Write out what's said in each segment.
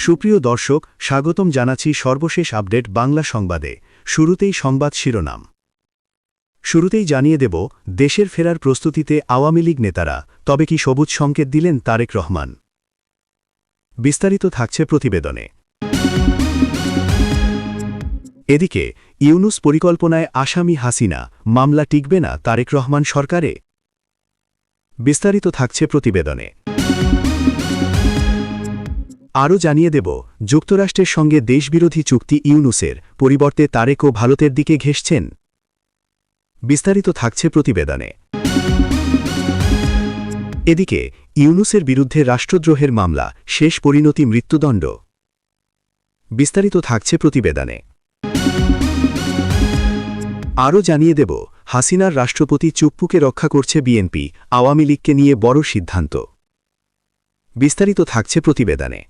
সুপ্রিয় দর্শক, স্বাগতম জানাচ্ছি সর্বশেষ আপডেট বাংলা সংবাদে। শুরুতেই সংবাদ শিরোনাম। শুরুতেই জানিয়ে দেব, দেশের ফেরার প্রস্তুতিতে আওয়ামী লীগ নেতারা, তবে কি সবুজ সংকেত দিলেন তারেক রহমান? বিস্তারিত থাকছে প্রতিবেদনে। এদিকে ইউনূস পরিকল্পনায় আসামি হাসিনা, মামলা টিকবে না তারেক রহমান সরকারে? বিস্তারিত থাকছে প্রতিবেদনে। আরও জানিয়ে দেব, যুক্তরাষ্ট্রের সঙ্গে দেশবিরোধী চুক্তি ইউনূসের, পরিবর্তে তারেকও ভারতের দিকে ঘেঁষছেন। বিস্তারিত থাকছে প্রতিবেদনে। এদিকে ইউনূসের বিরুদ্ধে রাষ্ট্রদ্রোহের মামলা, শেষ পরিণতি মৃত্যুদণ্ড। বিস্তারিত থাকছে প্রতিবেদনে। আরও জানিয়ে দেব, হাসিনার রাষ্ট্রপতি চুপ্পুকে রক্ষা করছে বিএনপি, আওয়ামী লীগকে নিয়ে বড় সিদ্ধান্ত। বিস্তারিত থাকছে প্রতিবেদনে।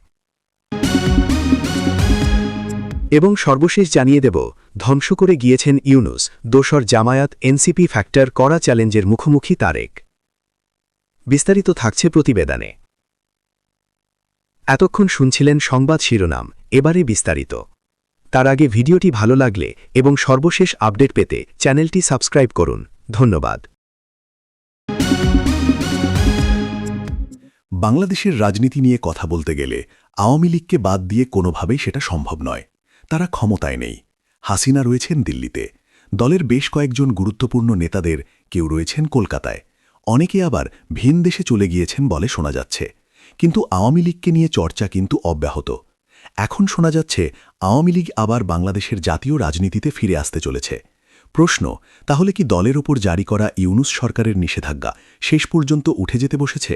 এবং সর্বশেষ জানিয়ে দেব, ধ্বংস করে গিয়েছেন ইউনূস, দোসর জামায়াত এনসিপি ফ্যাক্টর কড়া চ্যালেঞ্জের মুখোমুখি তারেক। বিস্তারিত থাকছে প্রতিবেদনে। এতক্ষণ শুনছিলেন সংবাদ শিরোনাম, এবারে বিস্তারিত। তার আগে ভিডিওটি ভালো লাগলে এবং সর্বশেষ আপডেট পেতে চ্যানেলটি সাবস্ক্রাইব করুন। ধন্যবাদ। বাংলাদেশের রাজনীতি নিয়ে কথা বলতে গেলে আওয়ামী লীগকে বাদ দিয়ে কোনোভাবেই সেটা সম্ভব নয়। তারা ক্ষমতায় নেই। হাসিনা রয়েছেন দিল্লিতে, দলের বেশ কয়েকজন গুরুত্বপূর্ণ নেতাদের কেউ রয়েছেন কলকাতায়, অনেকে আবার ভিন দেশে চলে গিয়েছেন বলে শোনা যাচ্ছে। কিন্তু আওয়ামী লীগকে নিয়ে চর্চা কিন্তু অব্যাহত। এখন শোনা যাচ্ছে আওয়ামী লীগ আবার বাংলাদেশের জাতীয় রাজনীতিতে ফিরে আসতে চলেছে। প্রশ্ন, তাহলে কি দলের ওপর জারি করা ইউনূস সরকারের নিষেধাজ্ঞা শেষ পর্যন্ত উঠে যেতে বসেছে?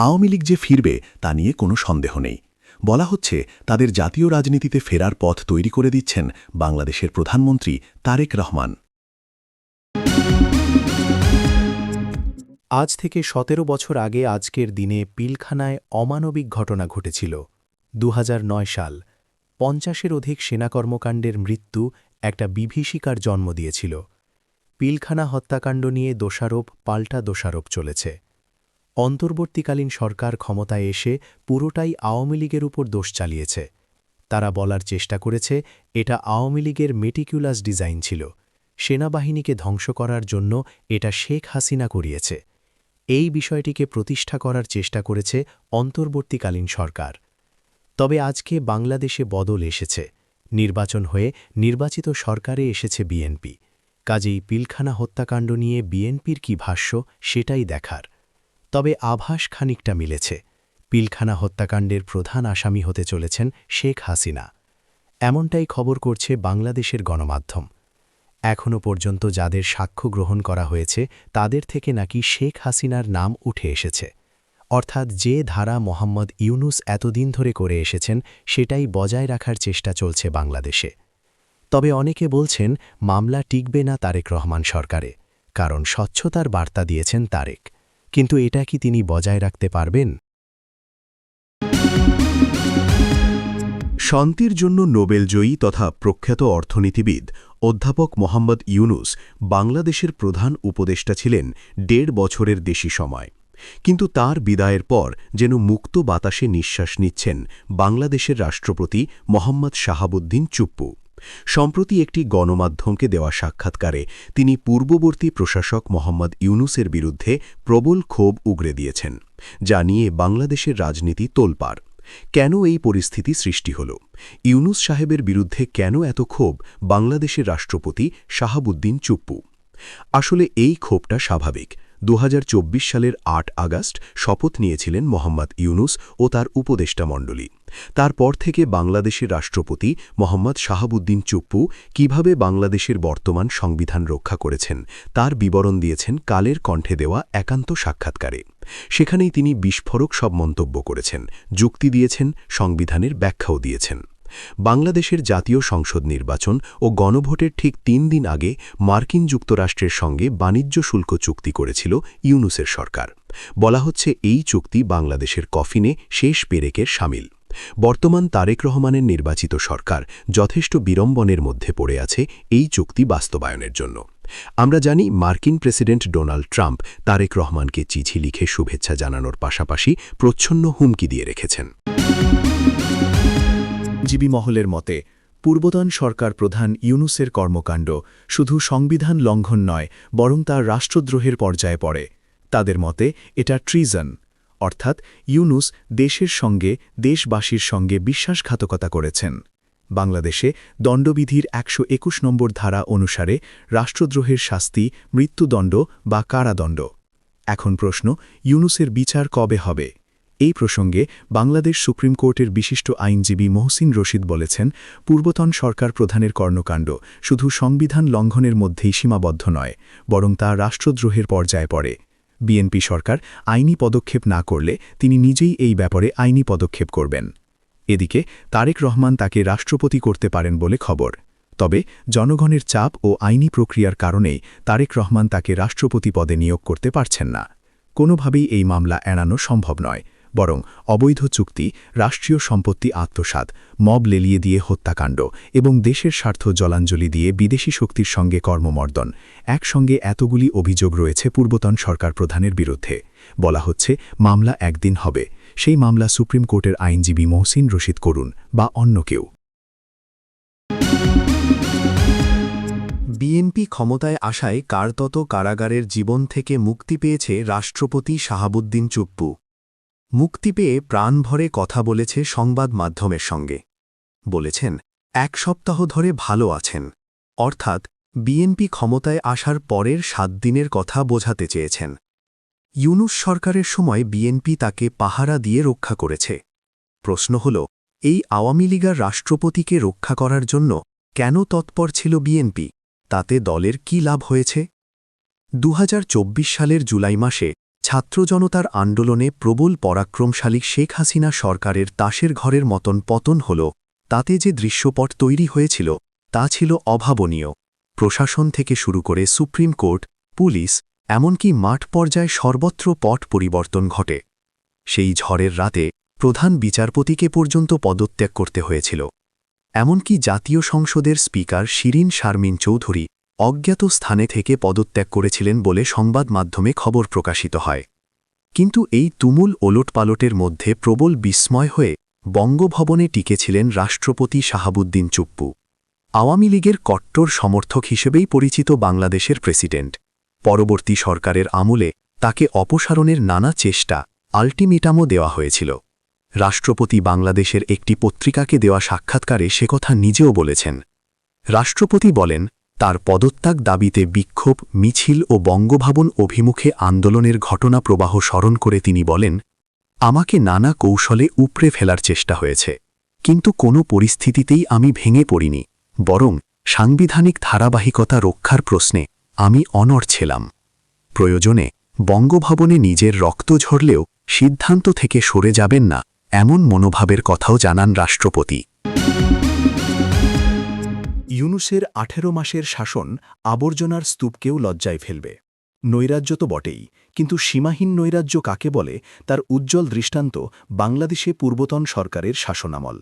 আওয়ামী লীগ যে ফিরবে তা নিয়ে কোনো সন্দেহ নেই। বলা হচ্ছে তাদের জাতীয় রাজনীতিতে ফেরার পথ তৈরি করে দিচ্ছেন বাংলাদেশের প্রধানমন্ত্রী তারেক রহমান। আজ থেকে ১৭ বছর আগে আজকের দিনে পিলখানায় অমানবিক ঘটনা ঘটেছিল। ২০০৯ সাল। ৫০-এর অধিক সেনা কর্মকাণ্ডের মৃত্যু একটা বিভীষিকার জন্ম দিয়েছিল। পিলখানা হত্যাকাণ্ড নিয়ে দোষারোপ পাল্টা দোষারোপ চলেছে। অন্তর্বর্তীকালীন সরকার ক্ষমতায় এসে পুরোটাই আওয়ামী লীগের উপর দোষ চালিয়েছে। তারা বলার চেষ্টা করেছে এটা আওয়ামী লীগের মেটিকুলাস ডিজাইন ছিল, সেনাবাহিনীকে ধ্বংস করার জন্য এটা শেখ হাসিনা করিয়েছে। এই বিষয়টিকে প্রতিষ্ঠা করার চেষ্টা করেছে অন্তর্বর্তীকালীন সরকার। তবে আজকে বাংলাদেশে বদল এসেছে। নির্বাচন হয়ে নির্বাচিত সরকারে এসেছে বিএনপি। কাজেই পিলখানা হত্যাকাণ্ড নিয়ে বিএনপির কি ভাষ্য সেটাই দেখার। তবে আভাস খানিকটা মিলেছে। পিলখানা হত্যাকাণ্ডের প্রধান আসামি হতে চলেছেন শেখ হাসিনা। এমনটাই খবর করছে বাংলাদেশের গণমাধ্যম। এখনও পর্যন্ত যাদের সাক্ষ্য গ্রহণ করা হয়েছে তাদের থেকে নাকি শেখ হাসিনার নাম উঠে এসেছে। অর্থাৎ যে ধারা মোহাম্মদ ইউনূস এতদিন ধরে করে এসেছেন সেটাই বজায় রাখার চেষ্টা চলছে বাংলাদেশে। তবে অনেকে বলছেন মামলা টিকবে না তারেক রহমান সরকারে, কারণ স্বচ্ছতার বার্তা দিয়েছেন তারেক। কিন্তু এটা কি তিনি বজায় রাখতে পারবেন? শান্তির জন্য নোবেলজয়ী তথা প্রখ্যাত অর্থনীতিবিদ অধ্যাপক মোহাম্মদ ইউনূস বাংলাদেশের প্রধান উপদেষ্টা ছিলেন ১.৫ বছরের বেশি সময়। কিন্তু তার বিদায়ের পর যেন মুক্ত বাতাসে নিঃশ্বাস নিচ্ছেন বাংলাদেশের রাষ্ট্রপতি মোহাম্মদ শাহাবুদ্দিন চুপ্পু। সম্প্রতি একটি গণমাধ্যমকে দেওয়া সাক্ষাৎকারে তিনি পূর্ববর্তী প্রশাসক মোহাম্মদ ইউনূসের বিরুদ্ধে প্রবল ক্ষোভ উগরে দিয়েছেন, যা নিয়ে বাংলাদেশের রাজনীতি তোলপাড়। কেন এই পরিস্থিতি সৃষ্টি হল? ইউনূস সাহেবের বিরুদ্ধে কেন এত ক্ষোভ বাংলাদেশের রাষ্ট্রপতি শাহাবুদ্দিন চুপ্পু? আসলে এই ক্ষোভটা স্বাভাবিক। ২০২৪ সালের ৮ আগস্ট শপথ নিয়েছিলেন মোহাম্মদ ইউনূস ও তার উপদেষ্টা মণ্ডলী। তারপর থেকে বাংলাদেশের রাষ্ট্রপতি মোহাম্মদ শাহাবুদ্দিন চুপ্পু কিভাবে বাংলাদেশের বর্তমান সংবিধান রক্ষা করেছেন তার বিবরণ দিয়েছেন কালের কণ্ঠে দেওয়া একান্ত সাক্ষাৎকারে। সেখানেই তিনি বিস্ফোরক সব মন্তব্য করেছেন, যুক্তি দিয়েছেন, সংবিধানের ব্যাখ্যাও দিয়েছেন। বাংলাদেশের জাতীয় সংসদ নির্বাচন ও গণভোটের ঠিক ৩ দিন আগে মার্কিন যুক্তরাষ্ট্রের সঙ্গে বাণিজ্য শুল্ক চুক্তি করেছিল ইউনূসের সরকার। বলা হচ্ছে এই চুক্তি বাংলাদেশের কফিনে শেষ পেরেকের শামিল। বর্তমান তারেক রহমানের নির্বাচিত সরকার যথেষ্ট বিড়ম্বনের মধ্যে পড়ে আছে এই চুক্তি বাস্তবায়নের জন্য। আমরা জানি মার্কিন প্রেসিডেন্ট ডোনাল্ড ট্রাম্প তারেক রহমানকে চিঠি লিখে শুভেচ্ছা জানানোর পাশাপাশি প্রচ্ছন্ন হুমকি দিয়ে রেখেছেন। আইনজীবী মহলের মতে পূর্বতন সরকার প্রধান ইউনুসের কর্মকাণ্ড শুধু সংবিধান লঙ্ঘন নয় বরং তা রাষ্ট্রদ্রোহের পর্যায়ে পড়ে। তাদের মতে এটা ট্রিজন, অর্থাৎ ইউনুস দেশের সঙ্গে দেশবাসীর সঙ্গে বিশ্বাসঘাতকতা করেছেন। বাংলাদেশে দণ্ডবিধির ১২১ নম্বর ধারা অনুসারে রাষ্ট্রদ্রোহের শাস্তি মৃত্যুদণ্ড বা কারাদণ্ড। এখন প্রশ্ন, ইউনুসের বিচার কবে হবে? এই প্রসঙ্গে বাংলাদেশ সুপ্রিম কোর্টের বিশিষ্ট আইনজীবী মহসিন রশিদ বলেছেন, পূর্বতন সরকার প্রধানের কর্মকাণ্ড শুধু সংবিধান লঙ্ঘনের মধ্যেই সীমাবদ্ধ নয়, বরং তা রাষ্ট্রদ্রোহের পর্যায়ে পড়ে। বিএনপি সরকার আইনি পদক্ষেপ না করলে তিনি নিজেই এই ব্যাপারে আইনি পদক্ষেপ করবেন। এদিকে তারেক রহমান তাকে রাষ্ট্রপতি করতে পারেন বলে খবর। তবে জনগণের চাপ ও আইনি প্রক্রিয়ার কারণেই তারেক রহমান তাকে রাষ্ট্রপতি পদে নিয়োগ করতে পারছেন না। কোনোভাবেই এই মামলা এড়ানো সম্ভব নয়, বরং অবৈধ চুক্তি, রাষ্ট্রীয় সম্পত্তি আত্মসাৎ, মব লেলিয়ে দিয়ে হত্যাকাণ্ড এবং দেশের স্বার্থ জলাঞ্জলি দিয়ে বিদেশি শক্তির সঙ্গে কর্মমর্দন, একসঙ্গে এতগুলি অভিযোগ রয়েছে পূর্বতন সরকার প্রধানের বিরুদ্ধে। বলা হচ্ছে মামলা একদিন হবে, সেই মামলা সুপ্রিম কোর্টের আইনজীবী মহসিন রশিদ করুন বা অন্য কেউ। বিএনপি ক্ষমতায় আসায় কার্যত কারাগারের জীবন থেকে মুক্তি পেয়েছে রাষ্ট্রপতি শাহাবুদ্দিন চুপ্পু। মুক্তি পেয়ে প্রাণভরে কথা বলেছে সংবাদ মাধ্যমের সঙ্গে। বলেছেন, ১ সপ্তাহ ধরে ভালো আছেন, অর্থাৎ বিএনপি ক্ষমতায় আসার পরের ৭ দিনের কথা বোঝাতে চেয়েছেন। ইউনুস সরকারের সময় বিএনপি তাকে পাহারা দিয়ে রক্ষা করেছে। প্রশ্ন হল, এই আওয়ামী লীগের রাষ্ট্রপতিকে রক্ষা করার জন্য কেন তৎপর ছিল বিএনপি? তাতে দলের কি লাভ হয়েছে? ২০২৪ সালের জুলাই মাসে ছাত্র জনতার আন্দোলনে প্রবল পরাক্রমশালী শেখ হাসিনা সরকারের তাসের ঘরের মতন পতন হল, তাতে যে দৃশ্যপট তৈরি হয়েছিল তা ছিল অভাবনীয়। প্রশাসন থেকে শুরু করে সুপ্রিম কোর্ট, পুলিশ, এমনকি মাঠ পর্যায়ে সর্বত্র পট পরিবর্তন ঘটে। সেই ঝড়ের রাতে প্রধান বিচারপতিকে পর্যন্ত পদত্যাগ করতে হয়েছিল। এমনকি জাতীয় সংসদের স্পিকার শিরিন শারমিন চৌধুরী অজ্ঞাত স্থানে থেকে পদত্যাগ করেছিলেন বলে সংবাদ মাধ্যমে খবর প্রকাশিত হয়। কিন্তু এই তুমুল ওলটপালটের মধ্যে প্রবল বিস্ময় হয়ে বঙ্গভবনে টিকেছিলেন রাষ্ট্রপতি শাহাবুদ্দিন চুপ্পু। আওয়ামী লীগের কট্টর সমর্থক হিসেবেই পরিচিত বাংলাদেশের প্রেসিডেন্ট। পরবর্তী সরকারের আমলে তাকে অপসারণের নানা চেষ্টা, আল্টিমেটামও দেওয়া হয়েছিল। রাষ্ট্রপতি বাংলাদেশের একটি পত্রিকাকে দেওয়া সাক্ষাৎকারে সে কথা নিজেও বলেছেন। রাষ্ট্রপতি বলেন, তার পদত্যাগ দাবিতে বিক্ষোভ, মিছিল ও বঙ্গভবন অভিমুখে আন্দোলনের ঘটনা প্রবাহ স্মরণ করে তিনি বলেন, আমাকে নানা কৌশলে উপড়ে ফেলার চেষ্টা হয়েছে, কিন্তু কোনো পরিস্থিতিতেই আমি ভেঙে পড়িনি, বরং সাংবিধানিক ধারাবাহিকতা রক্ষার প্রশ্নে আমি অনড় ছিলাম। প্রয়োজনে বঙ্গভবনে নিজের রক্ত ঝরলেও সিদ্ধান্ত থেকে সরে যাবেন না, এমন মনোভাবের কথাও জানান রাষ্ট্রপতি। ইউনুসের ১৮ মাসের শাসন আবর্জনার স্তূপকেও লজ্জায় ফেলবে। নৈরাজ্য তো বটেই, কিন্তু সীমাহীন নৈরাজ্য কাকে বলে তার উজ্জ্বল দৃষ্টান্ত বাংলাদেশে পূর্বতন সরকারের শাসনামল।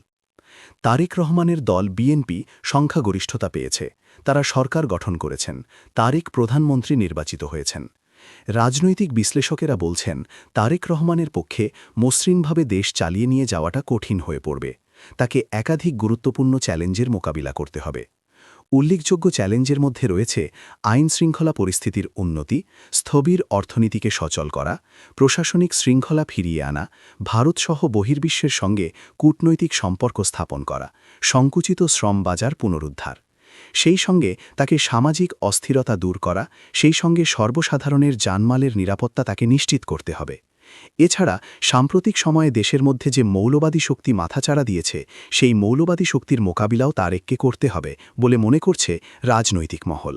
তারেক রহমানের দল বিএনপি সংখ্যাগরিষ্ঠতা পেয়েছে, তারা সরকার গঠন করেছেন, তারেক প্রধানমন্ত্রী নির্বাচিত হয়েছেন। রাজনৈতিক বিশ্লেষকেরা বলছেন, তারেক রহমানের পক্ষে মসৃণভাবে দেশ চালিয়ে নিয়ে যাওয়াটা কঠিন হয়ে পড়বে। তাকে একাধিক গুরুত্বপূর্ণ চ্যালেঞ্জের মোকাবিলা করতে হবে। উল্লেখযোগ্য চ্যালেঞ্জের মধ্যে রয়েছে আইন শৃঙ্খলা পরিস্থিতির উন্নতি, স্থবির অর্থনীতিকে সচল করা, প্রশাসনিক শৃঙ্খলা ফিরিয়ে আনা, ভারতসহ বহির্বিশ্বের সঙ্গে কূটনৈতিক সম্পর্ক স্থাপন করা, সংকুচিত শ্রম বাজার পুনরুদ্ধার। সেই সঙ্গে তাকে সামাজিক অস্থিরতা দূর করা, সেই সঙ্গে সর্বসাধারণের জানমালের নিরাপত্তা তাকে নিশ্চিত করতে হবে। এছাড়া সাম্প্রতিক সময়ে দেশের মধ্যে যে মৌলবাদী শক্তি মাথাচাড়া দিয়েছে, সেই মৌলবাদী শক্তির মোকাবিলাও তারেককে করতে হবে বলে মনে করছে রাজনৈতিক মহল।